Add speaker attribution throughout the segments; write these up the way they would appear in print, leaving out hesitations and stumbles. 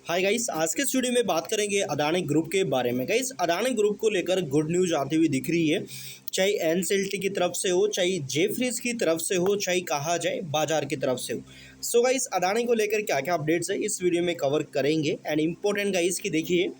Speaker 1: Hi guys, आज के इस वीडियो में बात करेंगे अदानी ग्रुप के बारे में। गाइस, अदानी ग्रुप को लेकर गुड न्यूज़ आती हुई दिख रही है, चाहे एनसीएलटी की तरफ से हो, चाहे जेफरीज की तरफ से हो, चाहे कहा जाए बाजार की तरफ से हो। सो गाइस, अदानी को लेकर क्या क्या अपडेट्स है इस वीडियो में कवर करेंगे। एंड इम्पोर्टेंट गाइस की देखिए,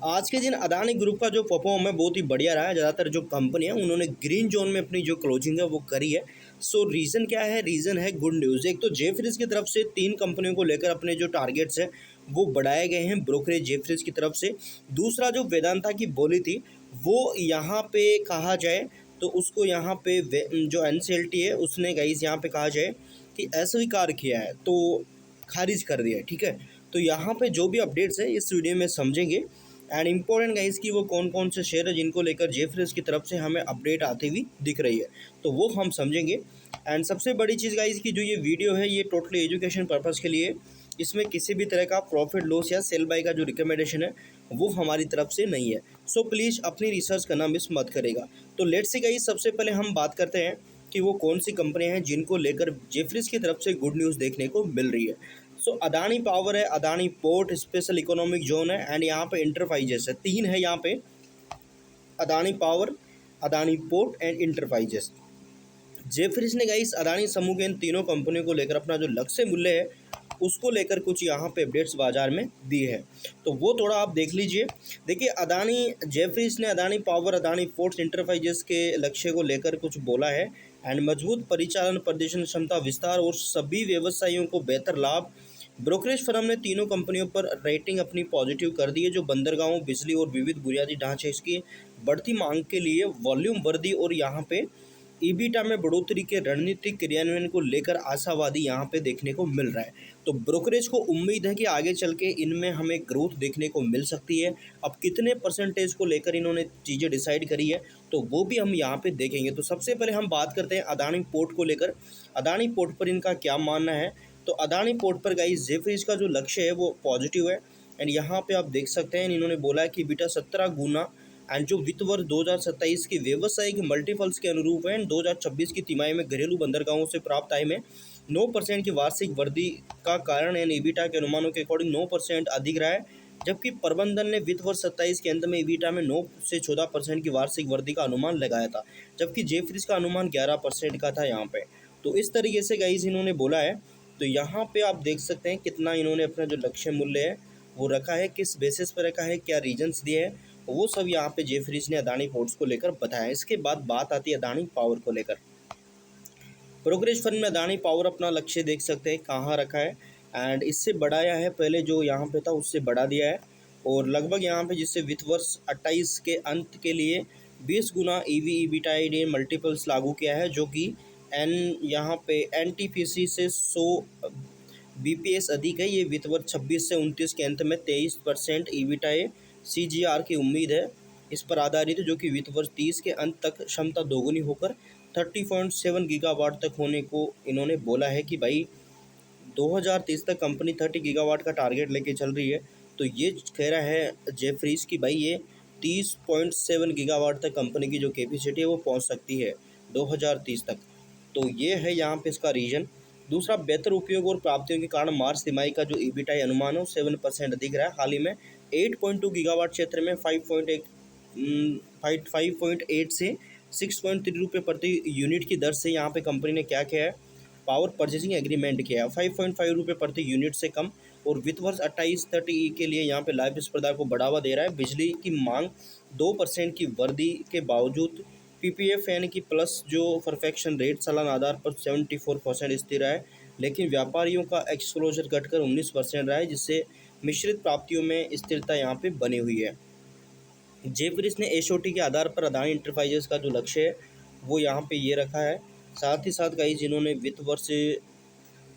Speaker 1: आज के दिन अदानी ग्रुप का जो परफॉर्म है बहुत ही बढ़िया रहा है। ज़्यादातर जो कंपनी है उन्होंने ग्रीन जोन में अपनी जो क्लोजिंग है वो करी है। सो रीज़न क्या है? रीज़न है गुड न्यूज़। एक तो जेफरीज की तरफ से 3 कंपनियों को लेकर अपने जो टारगेट्स हैं वो बढ़ाए गए हैं ब्रोकरेज जेफरीज की तरफ से। दूसरा, जो वेदांता की बोली थी वो यहाँ पे कहा जाए तो उसको यहाँ पे जो एनसीएलटी है उसने गाइस यहाँ पे कहा जाए कि अस्वीकार किया है, तो खारिज कर दिया है। ठीक है, तो यहाँ पे जो भी अपडेट्स है इस वीडियो में समझेंगे। एंड इम्पोर्टेंट गाइस की वो कौन कौन से शेयर है जिनको लेकर जेफरीज की तरफ से हमें अपडेट आती हुई दिख रही है, तो वो हम समझेंगे। एंड सबसे बड़ी चीज़ गाइस की जो ये वीडियो है ये टोटली एजुकेशन पर्पज़ के लिए, इसमें किसी भी तरह का प्रॉफिट लॉस या सेल बाय का जो रिकमेंडेशन है वो हमारी तरफ से नहीं है। सो प्लीज़ अपनी रिसर्च करना मिस मत करेगा। तो लेट्स सी गाइस, सबसे पहले हम बात करते हैं कि वो कौन सी कंपनियां हैं जिनको लेकर जेफरीज की तरफ से गुड न्यूज़ देखने को मिल रही है। सो अदानी पावर है, Adani port special economic zone है, एंड यहाँ पे इंटरप्राइजेस है। 3 है यहाँ पे, Adani power, Adani port and enterprises. Jefferies ने गाइस अदानी समूह के इन तीनों कंपनियों को लेकर अपना जो लक्ष्य मूल्य है उसको लेकर कुछ यहाँ पे अपडेट्स बाजार में दी है, तो वो थोड़ा आप देख लीजिए। देखिए, अदानी जेफरीज ने Adani power, Adani ports, enterprises के लक्ष्य को लेकर कुछ बोला है। एंड मजबूत परिचालन, प्रदर्शन क्षमता विस्तार और सभी व्यवसायियों को बेहतर लाभ। ब्रोकरेज फर्म ने तीनों कंपनियों पर रेटिंग अपनी पॉजिटिव कर दी है, जो बंदरगाहों, बिजली और विविध बुनियादी ढांचे इसकी बढ़ती मांग के लिए वॉल्यूम वृद्धि और यहाँ पे ईबीटा में बढ़ोतरी के रणनीतिक क्रियान्वयन को लेकर आशावादी यहाँ पे देखने को मिल रहा है। तो ब्रोकरेज को उम्मीद है कि आगे चल के इनमें हमें ग्रोथ देखने को मिल सकती है। अब कितने परसेंटेज को लेकर इन्होंने चीज़ें डिसाइड करी है तो वो भी हम यहाँ पे देखेंगे। तो सबसे पहले हम बात करते हैं अदानी पोर्ट को लेकर। अदानी पोर्ट पर इनका क्या मानना है? तो अदानी पोर्ट पर गाइस जेफरीज का जो लक्ष्य है वो पॉजिटिव है। एंड यहाँ पे आप देख सकते हैं इन्होंने बोला है कि बेटा 17 गुना एंड जो वित्त वर्ष 2027 की व्यावसायिक मल्टीपल्स के अनुरूप है। एंड 2026 की तिमाही में घरेलू बंदरगाहों से प्राप्त आय में 9% की वार्षिक वृद्धि का कारण एंड ईबिटा के अनुमानों के अकॉर्डिंग 9% अधिक रहा है, जबकि प्रबंधन ने वित्त वर्ष 27 के अंत में ईबिटा में 9 से 14% की वार्षिक वृद्धि का अनुमान लगाया था, जबकि जेफरीज का अनुमान 11% का था यहाँ पे। तो इस तरीके से गाइस इन्होंने बोला है। तो यहाँ पे आप देख सकते हैं कितना इन्होंने अपना जो लक्ष्य मूल्य है वो रखा है, किस बेसिस पर रखा है, क्या रीजंस दिए हैं, वो सब यहाँ पे जेफरीज ने अदानी पोर्ट्स को लेकर बताया। इसके बाद बात आती है अदानी पावर को लेकर। ब्रोकरेज फर्म में अदानी पावर अपना लक्ष्य देख सकते हैं कहाँ रखा है, एंड इससे बढ़ाया है, पहले जो यहाँ पे था उससे बढ़ा दिया है। और लगभग यहाँ पे जिससे वित्त वर्ष 28 के अंत के लिए 20 गुना ईबीटाइड मल्टीपल्स लागू किया है, जो कि एन यहाँ पे एनटीपीसी से 100 बीपीएस अधिक है। ये वित्त वर्ष 26 से 29 के अंत में 23% ईबिटाए सीजीआर की उम्मीद है इस पर आधारित, जो कि वित्त वर्ष 30 के अंत तक क्षमता दोगुनी होकर 30.7 गीगावाट तक होने को इन्होंने बोला है कि भाई 2030 तक कंपनी 30 गीगावाट का टारगेट लेके चल रही है। तो ये कह रहा है जेफरीज की भाई ये 30.7 गीगावाट तक कंपनी की जो कैपेसिटी है वो पहुंच सकती है 2030 तक। तो ये है यहाँ पे इसका रीजन। दूसरा, बेहतर उपयोग और प्राप्तियों के कारण मार्च तिमाही का जो ईबिटाई अनुमान है 7% अधिक रहा है। हाल ही में 8.2 गीगावाट क्षेत्र में 5.8 से 6.3 रुपये प्रति यूनिट की दर से यहाँ पे कंपनी ने क्या किया है, पावर परचेसिंग एग्रीमेंट किया है 5.5 रुपये प्रति यूनिट से कम। और वित्त वर्ष 28-30 के लिए यहाँ पे लाइव स्पर्धा को बढ़ावा दे रहा है। बिजली की मांग 2% की वृद्धि के बावजूद पीपीएफ यानी कि प्लस जो परफेक्शन रेट सालाना आधार पर 74% स्थिर है, लेकिन व्यापारियों का एक्सपोजर घटकर 19% रहा है, जिससे मिश्रित प्राप्तियों में स्थिरता यहाँ पे बनी हुई है। जेफरीज ने एसओटी के आधार पर अदानी इंटरप्राइजेस का जो लक्ष्य है वो यहाँ पे ये रखा है। साथ ही साथ गाइस जिन्होंने वित्त वर्ष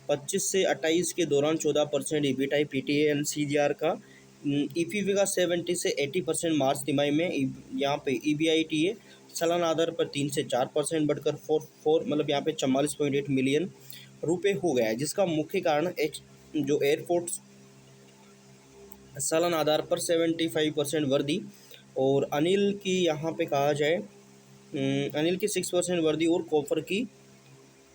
Speaker 1: 25 से 28 के दौरान 14% ईबीटाई पीटीए एंड सीजीआर का, ईपीवी का 70 से 80% मार्च तिमाही में यहाँ पे ईबीआईटीए सालाना आधार पर 3 से 4% बढ़कर 4 मतलब यहाँ पे 44.8 मिलियन रुपए हो गया है, जिसका मुख्य कारण जो एयरपोर्ट सालाना आधार पर 75% वृद्धि और अनिल की यहाँ पे कहा जाए अनिल की 6% वृद्धि और कॉपर की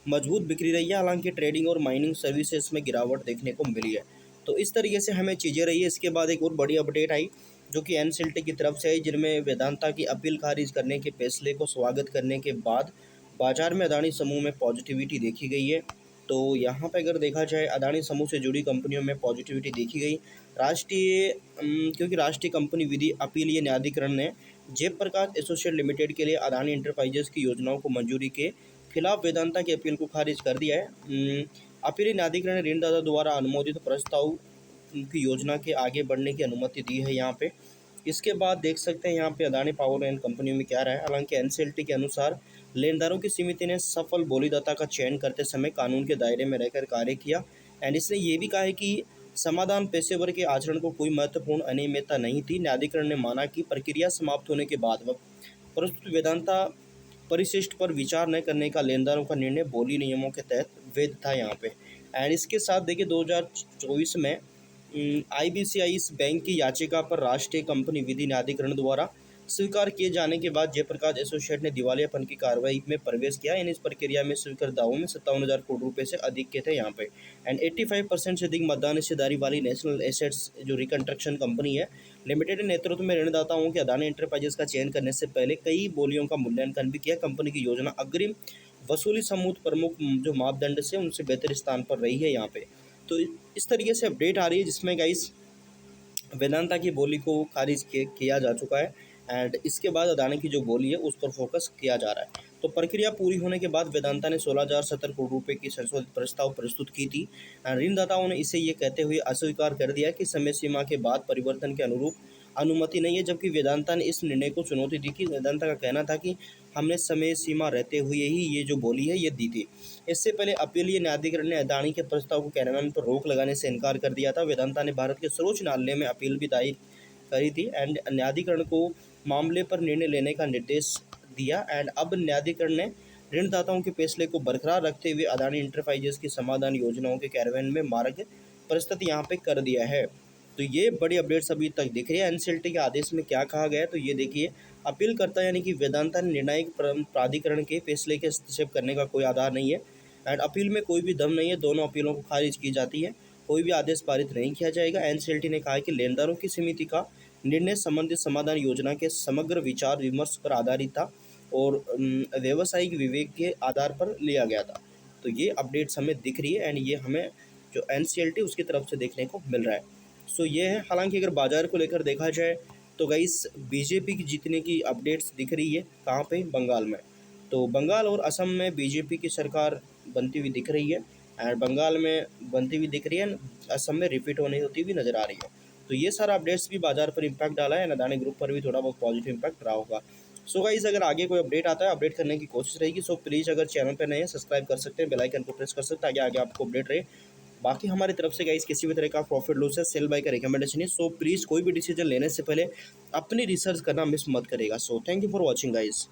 Speaker 1: मजबूत बिक्री रही है। हालांकि ट्रेडिंग और माइनिंग सर्विसेज में गिरावट देखने को मिली है। तो इस तरीके से हमें चीज़ें रही है। इसके बाद एक और बड़ी अपडेट आई जो कि एनसीएलटी की तरफ से आई, जिनमें वेदांता की अपील खारिज करने के फैसले को स्वागत करने के बाद बाजार में अदानी समूह में पॉजिटिविटी देखी गई है। तो यहाँ पे अगर देखा जाए अदानी समूह से जुड़ी कंपनियों में पॉजिटिविटी देखी गई। क्योंकि राष्ट्रीय कंपनी विधि अपीलीय न्यायाधिकरण ने जयप्रकाश एसोसिएट लिमिटेड के लिए अदानी एंटरप्राइजेस की योजनाओं को मंजूरी के खिलाफ वेदांता की अपील को खारिज कर दिया है। अपीलीय न्यायाधिकरण ने ऋणदाता द्वारा अनुमोदित प्रस्ताव की योजना के आगे बढ़ने की अनुमति दी है यहाँ पे। इसके बाद देख सकते हैं यहाँ पे अदानी पावर एंड कंपनियों में क्या रहा है। हालांकि एनसीएलटी के अनुसार लेनदारों की समिति ने सफल बोलीदाता का चयन करते समय कानून के दायरे में रहकर कार्य किया एंड इसने ये भी कहा है कि समाधान पेशेवर के आचरण को कोई महत्वपूर्ण अनियमितता नहीं थी। न्यायाधिकरण ने माना कि प्रक्रिया समाप्त होने के बाद वह प्रस्तुत वेदांता परिशिष्ट पर विचार न करने का लेनदारों का निर्णय बोली नियमों के तहत वैध था यहाँ पे। एंड इसके साथ देखिए 2024 में आईबीसीआई इस बैंक की याचिका पर राष्ट्रीय कंपनी विधि न्यायाधिकरण द्वारा स्वीकार किए जाने के बाद जयप्रकाश एसोसिएट ने दिवालियापन की कार्रवाई में प्रवेश किया। इन इस प्रक्रिया में स्वीकृत दावों में 57,000 करोड़ रुपए से अधिक के थे यहाँ पे। एंड 85% से अधिक मतदान हिस्सेदारी वाली नेशनल एसेट्स जो रिकंस्ट्रक्शन कंपनी है लिमिटेड नेतृत्व में ऋणदाताओं के अदानी एंटरप्राइजेस का चयन करने से पहले कई बोलियों का मूल्यांकन भी किया। कंपनी की योजना अग्रिम वसूली समूह प्रमुख जो मापदंड से उनसे बेहतर स्थान पर रही है यहाँ पे। तो इस तरीके से अपडेट आ रही है जिसमें गाइस वेदांता की बोली को खारिज किया जा चुका है एंड इसके बाद अदानी की जो बोली है उस पर फोकस किया जा रहा है। तो प्रक्रिया पूरी होने के बाद वेदांता ने 16,070 करोड़ रुपए की संशोधित प्रस्ताव प्रस्तुत की थी। ऋणदाताओं ने इसे ये कहते हुए अस्वीकार कर दिया कि समय सीमा के बाद परिवर्तन के अनुरूप अनुमति नहीं है, जबकि वेदांता ने इस निर्णय को चुनौती दी कि वेदांता का कहना था कि हमने समय सीमा रहते हुए ही ये जो बोली है ये दी थी। इससे पहले अपीलीय न्यायाधिकरण ने अदानी के प्रस्ताव को कार्यान्वयन पर रोक लगाने से इनकार कर दिया था। वेदांता ने भारत के सर्वोच्च न्यायालय में अपील भी दायर करी थी एंड न्यायाधिकरण को मामले पर निर्णय लेने का निर्देश दिया एंड अब न्यायाधिकरण ने ऋणदाताओं के फैसले को बरकरार रखते हुए अदानी एंटरप्राइजेस की समाधान योजनाओं के कार्यान्वयन में मार्ग प्रस्तुत यहाँ पे कर दिया है। तो ये बड़ी अपडेट्स अभी तक दिख रही है। एनसीएलटी के आदेश में क्या कहा गया है तो ये देखिए, अपील करता यानी कि वेदांता ने निर्णायक प्राधिकरण के फैसले के हस्तक्षेप करने का कोई आधार नहीं है एंड अपील में कोई भी दम नहीं है। दोनों अपीलों को खारिज की जाती है, कोई भी आदेश पारित नहीं किया जाएगा। एनसीएलटी ने कहा कि लेनदारों की समिति का निर्णय संबंधित समाधान योजना के समग्र विचार विमर्श पर आधारित था और व्यावसायिक विवेक के आधार पर लिया गया था। तो ये अपडेट्स हमें दिख रही है एंड ये हमें जो एनसीएलटी उसकी तरफ से देखने को मिल रहा है। सो ये है। हालांकि अगर बाजार को लेकर देखा जाए तो गाइस बीजेपी की जीतने की अपडेट्स दिख रही है। कहाँ पे? बंगाल में। तो बंगाल और असम में बीजेपी की सरकार बनती हुई दिख रही है एंड बंगाल में बनती हुई दिख रही है, असम में रिपीट होती हुई नज़र आ रही है। तो ये सारा अपडेट्स भी बाजार पर इम्पैक्ट डाला है, अदानी ग्रुप पर भी थोड़ा बहुत पॉजिटिव इम्पैक्ट रहा होगा। सो गाइस अगर आगे कोई अपडेट आता है अपडेट करने की कोशिश रहेगी। सो प्लीज़ अगर चैनल पर नए हैं सब्सक्राइब कर सकते हैं, बेल आइकन को प्रेस कर सकते हैं ताकि आगे आपको अपडेट रहे। बाकी हमारी तरफ से गाइस किसी भी तरह का प्रॉफिट लॉस है सेल बाय का रिकमेंडेशन है। सो प्लीज़ कोई भी डिसीजन लेने से पहले अपनी रिसर्च करना मिस मत करेगा। So thank you for watching guys.